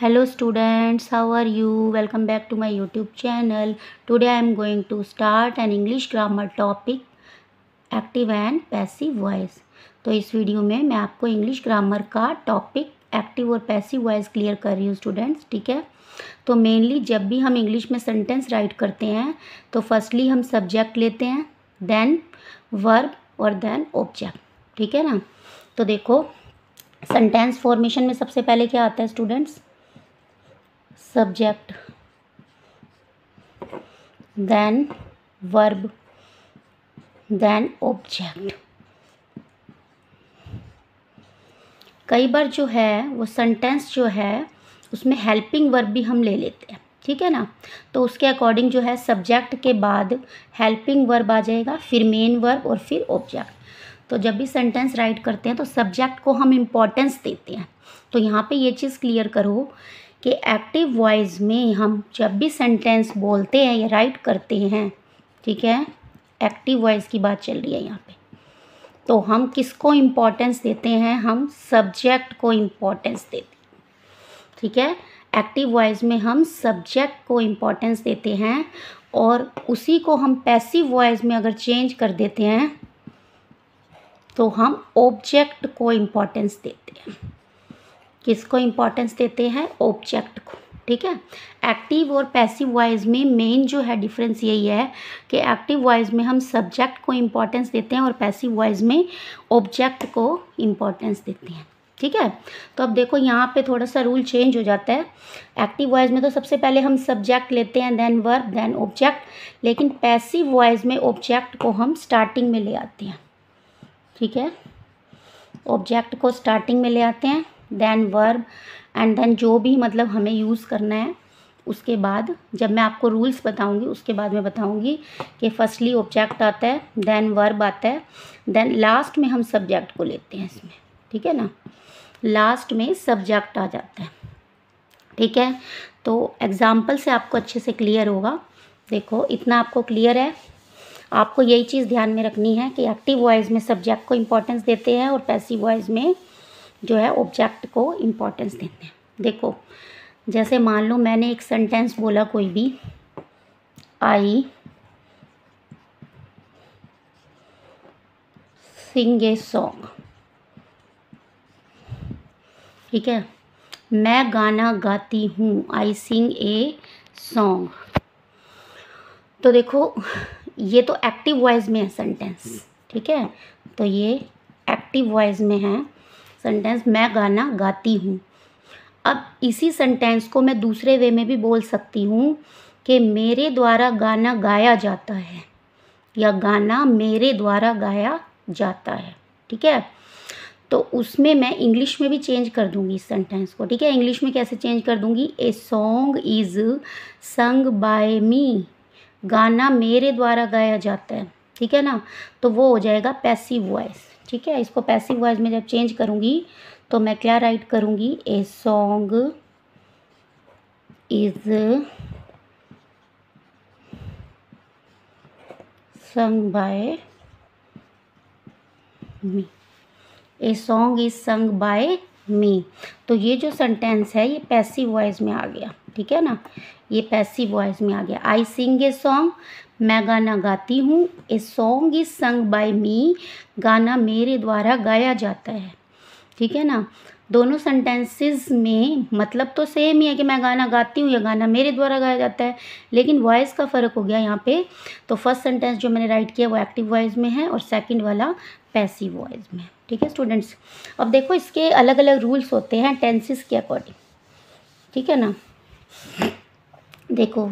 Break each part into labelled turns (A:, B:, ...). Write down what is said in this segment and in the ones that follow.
A: Hello students, how are you? Welcome back to my YouTube channel. Today I am going to start an English grammar topic active and passive voice. तो इस video में मैं आपको English grammar का topic active और passive voice clear कर रही हूँ स्टूडेंट्स, ठीक है। तो मेनली जब भी हम इंग्लिश में सेंटेंस राइट करते हैं तो फर्स्टली हम सब्जेक्ट लेते हैं, देन वर्ब और देन ऑब्जेक्ट, ठीक है ना। तो देखो सेंटेंस फॉर्मेशन में सबसे पहले क्या आता है students? Subject, then verb, then object. कई बार जो है वो सेंटेंस जो है उसमें हेल्पिंग वर्ब भी हम ले लेते हैं, ठीक है ना। तो उसके अकॉर्डिंग जो है सब्जेक्ट के बाद हेल्पिंग वर्ब आ जाएगा, फिर मेन वर्ब और फिर ऑब्जेक्ट। तो जब भी सेंटेंस राइट करते हैं तो सब्जेक्ट को हम इम्पोर्टेंस देते हैं। तो यहाँ पे ये चीज़ क्लियर करो कि एक्टिव वॉइस में हम जब भी सेंटेंस बोलते हैं या राइट करते हैं, ठीक है, एक्टिव वॉइस की बात चल रही है यहाँ पे, तो हम किसको इम्पोर्टेंस देते हैं? हम सब्जेक्ट को इम्पोर्टेंस देते हैं, ठीक है। एक्टिव वॉइस में हम सब्जेक्ट को इम्पोर्टेंस देते हैं और उसी को हम पैसिव वॉइस में अगर चेंज कर देते हैं तो हम ऑब्जेक्ट को इम्पोर्टेंस देते हैं। किसको इम्पोर्टेंस देते हैं? ऑब्जेक्ट को, ठीक है। एक्टिव और पैसिव वॉइस में मेन जो है डिफरेंस यही है कि एक्टिव वॉइस में हम सब्जेक्ट को इम्पोर्टेंस देते हैं और पैसिव वॉइस में ऑब्जेक्ट को इम्पोर्टेंस देते हैं, ठीक है। तो अब देखो यहाँ पे थोड़ा सा रूल चेंज हो जाता है। एक्टिव वॉइस में तो सबसे पहले हम सब्जेक्ट लेते हैं, देन वर्ब, देन ऑब्जेक्ट, लेकिन पैसिव वॉइस में ऑब्जेक्ट को हम स्टार्टिंग में ले आते हैं, ठीक है। ऑब्जेक्ट को स्टार्टिंग में ले आते हैं, देन वर्ब एंड देन जो भी मतलब हमें यूज़ करना है। उसके बाद जब मैं आपको रूल्स बताऊंगी उसके बाद मैं बताऊंगी कि फर्स्टली ऑब्जेक्ट आता है, देन वर्ब आता है, देन लास्ट में हम सब्जेक्ट को लेते हैं इसमें, ठीक है ना। लास्ट में सब्जेक्ट आ जाता है, ठीक है। तो एग्जाम्पल से आपको अच्छे से क्लियर होगा। देखो इतना आपको क्लियर है। आपको यही चीज़ ध्यान में रखनी है कि एक्टिव वॉइस में सब्जेक्ट को इम्पोर्टेंस देते हैं और पैसिव वॉइस में जो है ऑब्जेक्ट को इम्पोर्टेंस देते हैं। देखो जैसे मान लो मैंने एक सेंटेंस बोला कोई भी, आई सिंग ए सॉन्ग, ठीक है। मैं गाना गाती हूँ, आई सिंग ए सॉन्ग। तो देखो ये तो एक्टिव वॉइस में है सेंटेंस, ठीक है। तो ये एक्टिव वॉइस में है सेंटेंस, मैं गाना गाती हूँ। अब इसी सेंटेंस को मैं दूसरे वे में भी बोल सकती हूँ कि मेरे द्वारा गाना गाया जाता है या गाना मेरे द्वारा गाया जाता है, ठीक है। तो उसमें मैं इंग्लिश में भी चेंज कर दूंगी इस सेंटेंस को, ठीक है। इंग्लिश में कैसे चेंज कर दूंगी? A song is sung by me, गाना मेरे द्वारा गाया जाता है, ठीक है ना। तो वो हो जाएगा पैसिव वॉइस, ठीक है। इसको पैसिव वॉइस में जब चेंज करूँगी तो मैं क्या राइट करूँगी? A song is sung by me, a song is sung by me. तो ये जो सेंटेंस है ये पैसिव वॉइस में आ गया, ठीक है ना। ये पैसिव वॉइस में आ गया। आई सिंग ए सॉन्ग, मैं गाना गाती हूँ। A song is sung by me, गाना मेरे द्वारा गाया जाता है, ठीक है ना। दोनों सेंटेंसेस में मतलब तो सेम ही है कि मैं गाना गाती हूँ या गाना मेरे द्वारा गाया जाता है, लेकिन वॉइस का फ़र्क हो गया यहाँ पे। तो फर्स्ट सेंटेंस जो मैंने राइट किया वो एक्टिव वॉइस में है और सेकंड वाला पैसिव वॉइस में, ठीक है स्टूडेंट्स। अब देखो इसके अलग अलग रूल्स होते हैं टेंसेस के अकॉर्डिंग, ठीक है ना। देखो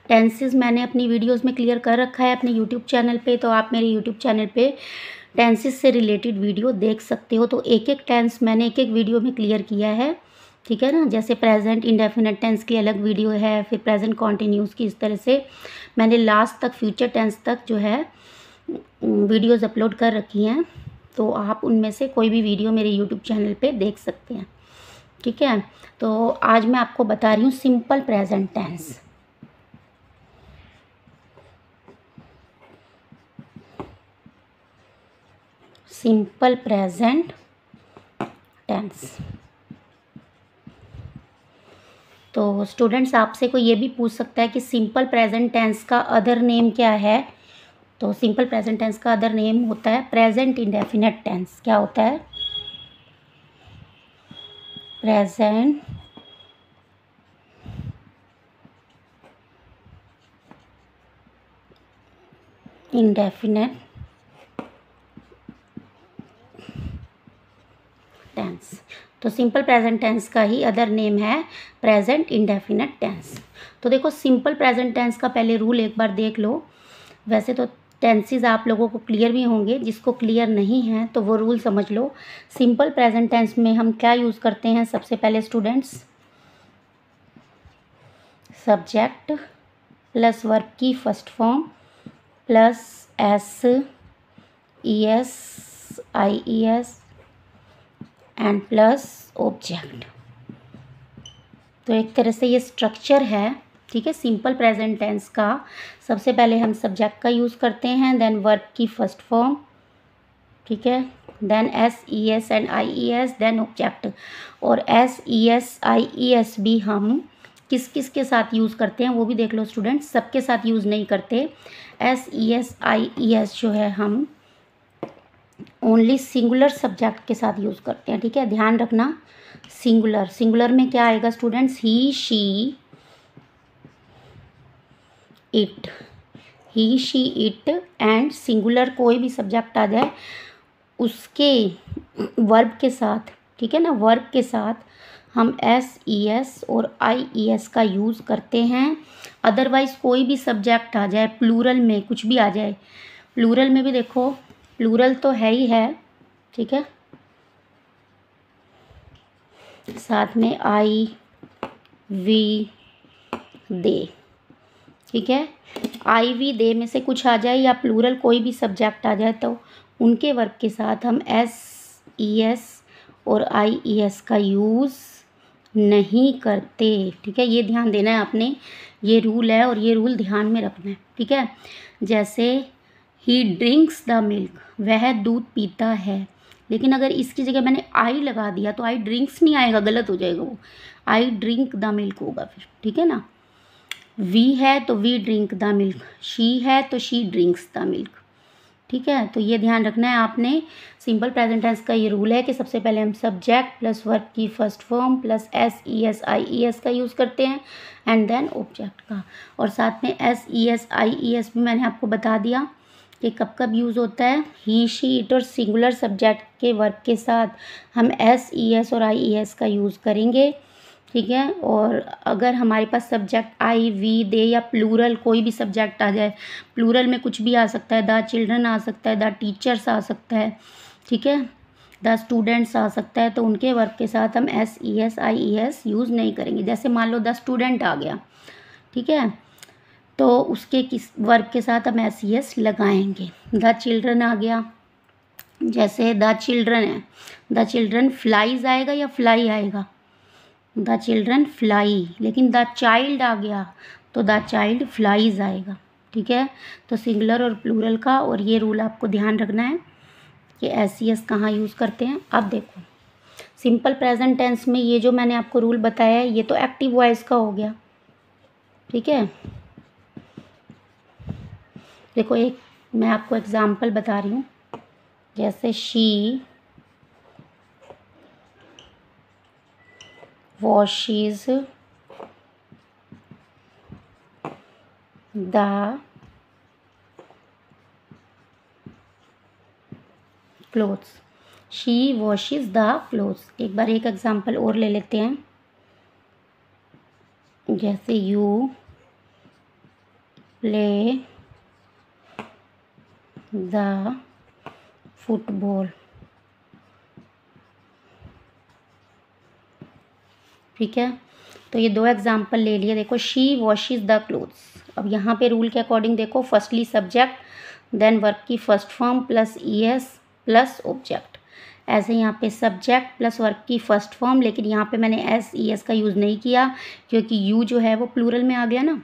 A: टेंसेस मैंने अपनी वीडियोस में क्लियर कर रखा है अपने यूट्यूब चैनल पे, तो आप मेरे यूट्यूब चैनल पे टेंसेस से रिलेटेड वीडियो देख सकते हो। तो एक एक टेंस मैंने एक एक वीडियो में क्लियर किया है, ठीक है ना। जैसे प्रेजेंट इंडेफिनिट टेंस की अलग वीडियो है, फिर प्रेजेंट कॉन्टिन्यूस की, इस तरह से मैंने लास्ट तक फ्यूचर टेंस तक जो है वीडियोज़ अपलोड कर रखी हैं। तो आप उनमें से कोई भी वीडियो मेरे यूट्यूब चैनल पे देख सकते हैं, ठीक है। तो आज मैं आपको बता रही हूँ simple present tense. Simple present tense. तो स्टूडेंट्स आपसे कोई ये भी पूछ सकता है कि सिंपल प्रेजेंट टेंस का अदर नेम क्या है। तो सिंपल प्रेजेंट टेंस का अदर नेम होता है प्रेजेंट इंडेफिनिट टेंस। क्या होता है? Present indefinite tense. तो सिंपल प्रेजेंट टेंस का ही अदर नेम है प्रेजेंट इंडेफिनिट टेंस। तो देखो सिंपल प्रेजेंट टेंस का पहले रूल एक बार देख लो। वैसे तो टेंसेस आप लोगों को क्लियर भी होंगे, जिसको क्लियर नहीं है तो वो रूल समझ लो। सिंपल प्रेजेंट टेंस में हम क्या यूज़ करते हैं? सबसे पहले स्टूडेंट्स सब्जेक्ट प्लस वर्ब की first form plus S E S I E S and plus object. तो एक तरह से ये स्ट्रक्चर है, ठीक है, सिंपल प्रेजेंट टेंस का। सबसे पहले हम सब्जेक्ट का यूज़ करते हैं, देन वर्ब की फर्स्ट फॉर्म, ठीक है, then S E S and I E S, then object. और S E S I E S भी हम किस किस के साथ यूज़ करते हैं वो भी देख लो स्टूडेंट्स। सबके साथ यूज़ नहीं करते। S E S I E S जो है हम ओनली सिंगुलर सब्जेक्ट के साथ यूज़ करते हैं, ठीक है, ध्यान रखना। सिंगुलर, सिंगुलर में क्या आएगा students? He she it, he she it. And singular कोई भी सब्जेक्ट आ जाए उसके वर्ब के साथ, ठीक है ना, वर्ब के साथ हम एस ई एस और आई ई एस का यूज़ करते हैं। अदरवाइज़ कोई भी सब्जेक्ट आ जाए, प्लूरल में कुछ भी आ जाए, प्लूरल में भी देखो प्लूरल तो है ही है, ठीक है, साथ में आई वी दे, ठीक है। आई वी दे में से कुछ आ जाए या प्लूरल कोई भी सब्जेक्ट आ जाए तो उनके वर्ब के साथ हम एस ई एस और आई ई एस का यूज़ नहीं करते, ठीक है। ये ध्यान देना है आपने, ये रूल है और ये रूल ध्यान में रखना है, ठीक है। जैसे ही ड्रिंक्स द मिल्क, वह दूध पीता है, लेकिन अगर इसकी जगह मैंने आई लगा दिया तो आई ड्रिंक्स नहीं आएगा, गलत हो जाएगा वो, आई ड्रिंक द मिल्क होगा फिर, ठीक है ना। वी है तो we drink the milk, she है तो शी ड्रिंक्स द मिल्क, ठीक है। तो ये ध्यान रखना है आपने। सिंपल प्रेजेंट टेंस का ये रूल है कि सबसे पहले हम सब्जेक्ट प्लस वर्ब की first form plus S E S I E S का यूज़ करते हैं एंड देन ऑब्जेक्ट का। और साथ में S E S I E S भी मैंने आपको बता दिया कि कब कब यूज़ होता है। ही शी इट और सिंगुलर सब्जेक्ट के वर्ब के साथ हम एस ई एस और आई ई एस का यूज़ करेंगे, ठीक है। और अगर हमारे पास सब्जेक्ट आई वी दे या प्लूरल कोई भी सब्जेक्ट आ जाए, प्लूरल में कुछ भी आ सकता है, द चिल्ड्रन आ सकता है, द टीचर्स आ सकता है, ठीक है, द स्टूडेंट्स आ सकता है, तो उनके वर्ब के साथ हम S E S I E S use नहीं करेंगे। जैसे मान लो द स्टूडेंट आ गया, ठीक है, तो उसके किस वर्ब के साथ हम एस ई एस लगाएंगे। द चिल्ड्रन आ गया, जैसे द चिल्ड्रन है, द चिल्ड्रन फ्लाइज आएगा या फ्लाई आएगा? The children fly. लेकिन द चाइल्ड आ गया तो द चाइल्ड फ्लाइज आएगा, ठीक है। तो सिंगुलर और प्लूरल का और ये रूल आपको ध्यान रखना है कि एस ई एस कहाँ यूज़ करते हैं। अब देखो सिंपल प्रेजेंट टेंस में ये जो मैंने आपको रूल बताया है ये तो एक्टिव वॉइस का हो गया, ठीक है। देखो एक मैं आपको एग्जाम्पल बता रही हूँ, जैसे she washes the clothes, she washes the clothes। एक बार एक एग्जाम्पल और ले लेते हैं, जैसे you play the football, ठीक है। तो ये दो एग्जाम्पल ले लिए। देखो शी वॉशेस द क्लोथ्स। अब यहाँ पे रूल के अकॉर्डिंग देखो, फर्स्टली सब्जेक्ट देन वर्ब की first form plus E S plus object. ऐसे यहाँ पे सब्जेक्ट प्लस वर्ब की फर्स्ट फॉर्म, लेकिन यहाँ पे मैंने एस ई एस का यूज़ नहीं किया क्योंकि यू जो है वो प्लूरल में आ गया ना,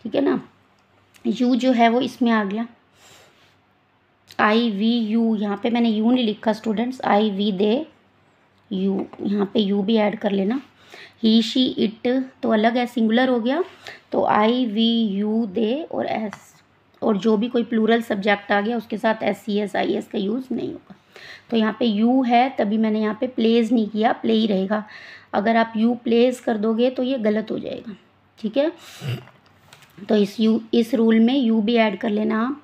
A: ठीक है ना, यू जो है वो इसमें आ गया, आई वी यू। यहाँ पे मैंने यू नहीं लिखा students, I we they you, यहाँ पे यू भी ऐड कर लेना। ही शी इट तो अलग है, सिंगुलर हो गया। तो आई वी यू दे और एस, और जो भी कोई प्लूरल सब्जेक्ट आ गया उसके साथ S C S I S का यूज़ नहीं होगा। तो यहाँ पे यू है तभी मैंने यहाँ पे प्लेज नहीं किया, प्ले ही रहेगा। अगर आप यू प्लेज कर दोगे तो ये गलत हो जाएगा, ठीक है। तो इस रूल में यू भी ऐड कर लेना आप,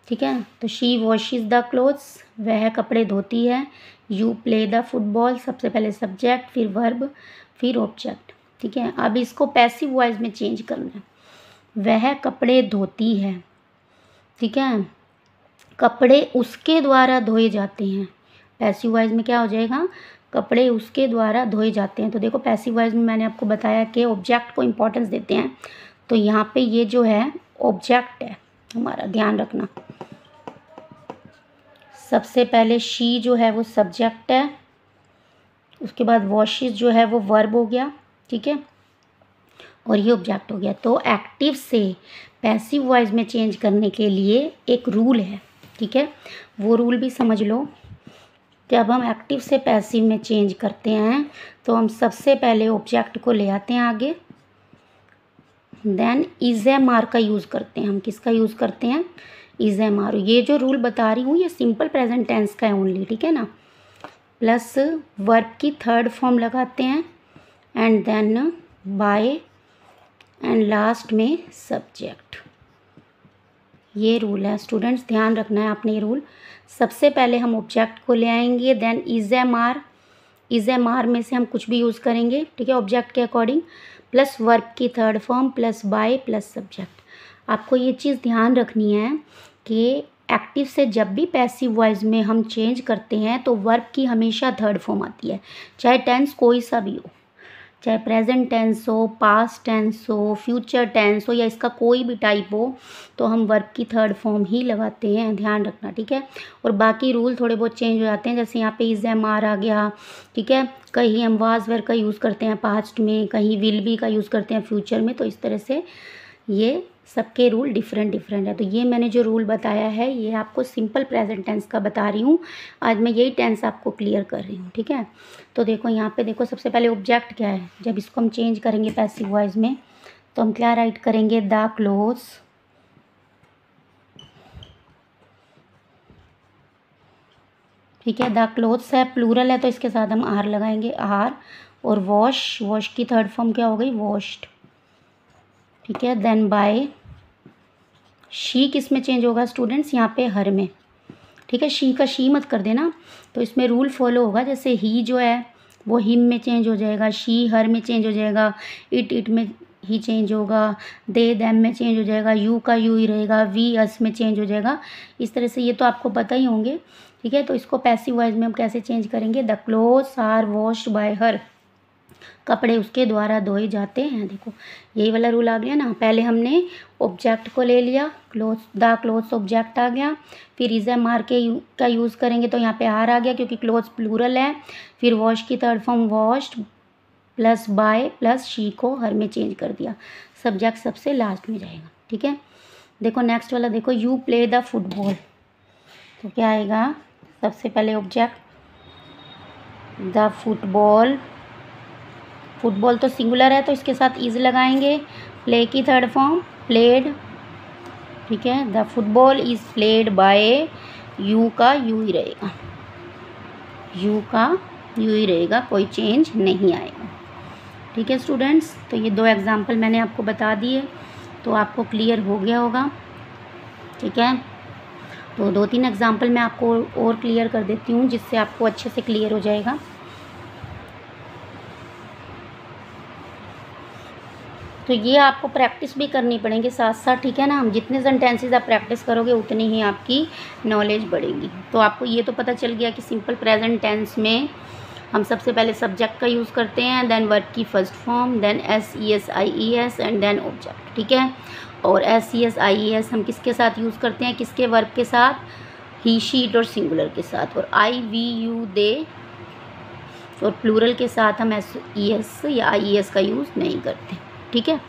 A: ठीक है। तो शी वॉशिज द क्लोथ्स, वह कपड़े धोती है। यू प्ले द फुटबॉल, सबसे पहले सब्जेक्ट, फिर वर्ब, फिर ऑब्जेक्ट, ठीक है। अब इसको पैसिव वॉइस में चेंज करना है। वह कपड़े धोती है, ठीक है। कपड़े उसके द्वारा धोए जाते हैं। पैसिव वॉइस में क्या हो जाएगा, कपड़े उसके द्वारा धोए जाते हैं। तो देखो पैसिव वॉइस में मैंने आपको बताया कि ऑब्जेक्ट को इम्पोर्टेंस देते हैं। तो यहाँ पे ये जो है ऑब्जेक्ट है हमारा, ध्यान रखना। सबसे पहले शी जो है वो सब्जेक्ट है, उसके बाद वॉशेस जो है वो वर्ब हो गया, ठीक है, और ये ऑब्जेक्ट हो गया। तो एक्टिव से पैसिव वॉइस में चेंज करने के लिए एक रूल है, ठीक है। वो रूल भी समझ लो। जब हम एक्टिव से पैसिव में चेंज करते हैं तो हम सबसे पहले ऑब्जेक्ट को ले आते हैं आगे, देन इज एम आर का यूज़ करते हैं। हम किसका यूज़ करते हैं, इज एम आर। ये जो रूल बता रही हूँ ये सिंपल प्रेजेंट टेंस का है ओनली, ठीक है ना। प्लस वर्ब की थर्ड फॉर्म लगाते हैं and then by and last में सब्जेक्ट। ये रूल है स्टूडेंट्स, ध्यान रखना है आपने ये रूल। सबसे पहले हम ऑब्जेक्ट को ले आएंगे, then is am are, is am are में से हम कुछ भी यूज़ करेंगे, ठीक है, ऑब्जेक्ट के अकॉर्डिंग, प्लस वर्ब की third form, plus by, plus subject. आपको ये चीज़ ध्यान रखनी है कि एक्टिव से जब भी पैसिव वॉइस में हम चेंज करते हैं तो वर्ब की हमेशा थर्ड फॉर्म आती है, चाहे टेंस कोई सा भी हो, चाहे प्रेजेंट टेंस हो, पास्ट टेंस हो, फ्यूचर टेंस हो, या इसका कोई भी टाइप हो, तो हम वर्ब की थर्ड फॉर्म ही लगाते हैं, ध्यान रखना, ठीक है। और बाकी रूल थोड़े बहुत चेंज हो जाते हैं, जैसे यहाँ पे इज एम आर आ गया, ठीक है। कहीं हम वाज वेर का यूज़ करते हैं पास्ट में, कहीं विल बी का यूज़ करते हैं फ्यूचर में। तो इस तरह से ये सबके रूल डिफरेंट डिफरेंट है। तो ये मैंने जो रूल बताया है ये आपको सिंपल प्रेजेंट टेंस का बता रही हूँ। आज मैं यही टेंस आपको क्लियर कर रही हूँ, ठीक है। तो देखो यहाँ पे देखो, सबसे पहले ऑब्जेक्ट क्या है। जब इसको हम चेंज करेंगे पैसिव वॉइस में तो हम क्या राइट करेंगे, द क्लोथ्स, ठीक है। द क्लोथ्स है, प्लूरल है तो इसके साथ हम आर लगाएंगे, आर। और वॉश, वॉश की थर्ड फॉर्म क्या हो गई, वॉश्ड, ठीक है। देन बाय, शी किस में चेंज होगा स्टूडेंट्स, यहाँ पे हर में, ठीक है। शी का शी मत कर देना, तो इसमें रूल फॉलो होगा। जैसे ही जो है वो हिम में चेंज हो जाएगा, शी हर में चेंज हो जाएगा, इट में ही चेंज होगा, दे देम में चेंज हो जाएगा, यू का यू ही रहेगा, वी अस में चेंज हो जाएगा। इस तरह से ये तो आपको पता ही होंगे, ठीक है। तो इसको पैसिव वॉइस में हम कैसे चेंज करेंगे, the clothes are washed by her, कपड़े उसके द्वारा धोए जाते हैं। देखो यही वाला रूल आ गया ना। पहले हमने ऑब्जेक्ट को ले लिया, क्लोथ्स, द क्लोथ्स ऑब्जेक्ट आ गया, फिर इज एम आर का यूज़ करेंगे तो यहाँ पे आर आ गया क्योंकि क्लोथ्स प्लूरल है। फिर वॉश की third form washed, plus by, plus she को हर में चेंज कर दिया, सब्जेक्ट सबसे लास्ट में जाएगा, ठीक है। देखो नेक्स्ट वाला देखो, यू प्ले द फुटबॉल, तो क्या आएगा, सबसे पहले ऑब्जेक्ट द फुटबॉल, फुटबॉल तो सिंगुलर है तो इसके साथ इज लगाएंगे, प्ले की थर्ड फॉर्म प्लेड, ठीक है। The football is played by, you का यू ही रहेगा, यू का यू ही रहेगा, कोई चेंज नहीं आएगा, ठीक है स्टूडेंट्स। तो ये दो एग्जाम्पल मैंने आपको बता दिए, तो आपको क्लियर हो गया होगा, ठीक है। तो 2-3 एग्जाम्पल मैं आपको और क्लियर कर देती हूँ जिससे आपको अच्छे से क्लियर हो जाएगा। तो ये आपको प्रैक्टिस भी करनी पड़ेगी साथ साथ, ठीक है ना। हम जितने सेंटेंसेस आप प्रैक्टिस करोगे उतनी ही आपकी नॉलेज बढ़ेगी। तो आपको ये तो पता चल गया कि सिंपल प्रेजेंट टेंस में हम सबसे पहले सब्जेक्ट का यूज़ करते हैं, देन वर्ब की first form, then S E S I E S and then object, ठीक है। और S E S I E S हम किसके साथ यूज़ करते हैं, किसके वर्ब के साथ, ही शी इट और सिंगुलर के साथ। और आई वी यू दे और प्लूरल के साथ हम एस ई एस या आई ई एस का यूज़ नहीं करते, ठीक है।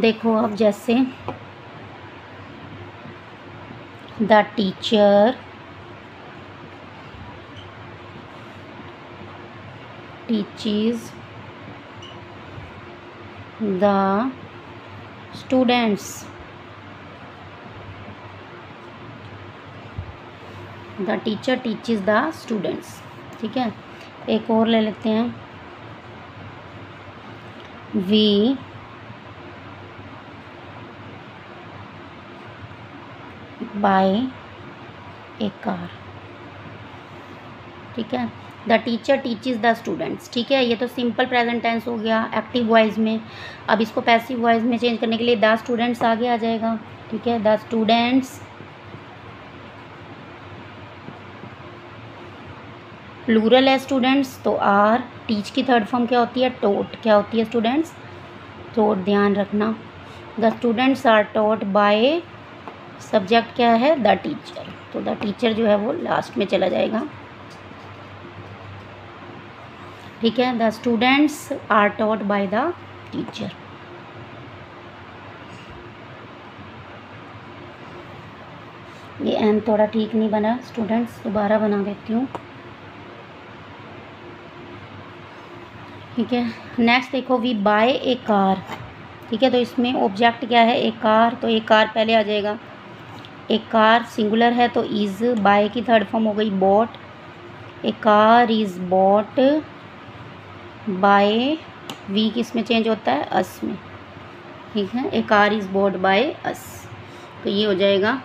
A: देखो अब जैसे the teacher teaches the students, the teacher teaches the students. ठीक है, एक और ले लेते हैं, वी बाय ए कार। ठीक है, the teacher teaches the students. ठीक है, ये तो सिंपल प्रेजेंट टेंस हो गया एक्टिव वॉइस में। अब इसको पैसिव वॉइस में चेंज करने के लिए द स्टूडेंट्स आगे आ जाएगा। ठीक है, द स्टूडेंट्स, प्लूरल है स्टूडेंट्स तो आर, टीच की थर्ड फॉर्म क्या होती है, टोट। क्या होती है स्टूडेंट्स, टोट, ध्यान रखना। The students are taught by, subject क्या है, द टीचर, तो द टीचर जो है वो लास्ट में चला जाएगा। ठीक है, the students are taught by the teacher. ये एन थोड़ा ठीक नहीं बना स्टूडेंट्स, दोबारा बना देती हूँ। ठीक है, नेक्स्ट देखो, वी बाय ए कार। ठीक है, तो इसमें ऑब्जेक्ट क्या है, ए कार, तो ए कार पहले आ जाएगा। ए कार सिंगुलर है तो इज़, बाय की थर्ड फॉर्म हो गई bought. A car is bought by, we किस में चेंज होता है, अस में। ठीक है, a car is bought by us, तो ये हो जाएगा।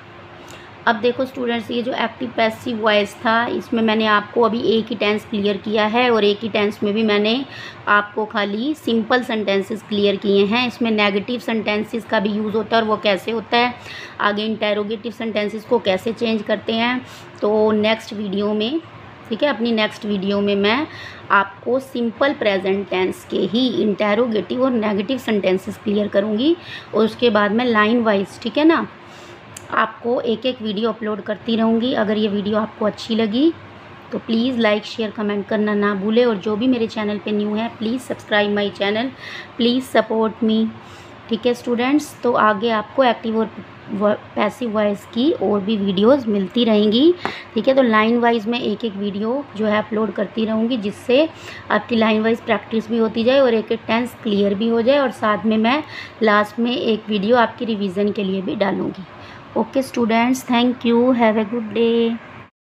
A: अब देखो स्टूडेंट्स, ये जो एक्टिव पैसिव वॉइस था इसमें मैंने आपको अभी एक ही टेंस क्लियर किया है और एक ही टेंस में भी मैंने आपको खाली सिंपल सेंटेंसेस क्लियर किए हैं। इसमें नेगेटिव सेंटेंसेस का भी यूज़ होता है और वो कैसे होता है, आगे इंटेरोगेटिव सेंटेंसेस को कैसे चेंज करते हैं, तो नेक्स्ट वीडियो में, ठीक है, अपनी नेक्स्ट वीडियो में मैं आपको सिंपल प्रेजेंट टेंस के ही इंटेरोगेटिव और नेगेटिव सेंटेंसेस क्लियर करूँगी और उसके बाद मैं लाइन वाइज, ठीक है ना, आपको एक एक वीडियो अपलोड करती रहूँगी। अगर ये वीडियो आपको अच्छी लगी तो प्लीज़ लाइक शेयर कमेंट करना ना भूलें और जो भी मेरे चैनल पे न्यू है please subscribe my channel, please support me. ठीक है स्टूडेंट्स, तो आगे आपको एक्टिव और पैसिव वॉइस की और भी वीडियोस मिलती रहेंगी। ठीक है, तो लाइन वाइज में एक एक वीडियो जो है अपलोड करती रहूँगी जिससे आपकी लाइन वाइज प्रैक्टिस भी होती जाए और एक एक टेंस क्लियर भी हो जाए और साथ में मैं लास्ट में एक वीडियो आपकी रिवीजन के लिए भी डालूँगी। Okay students, thank you, have a good day.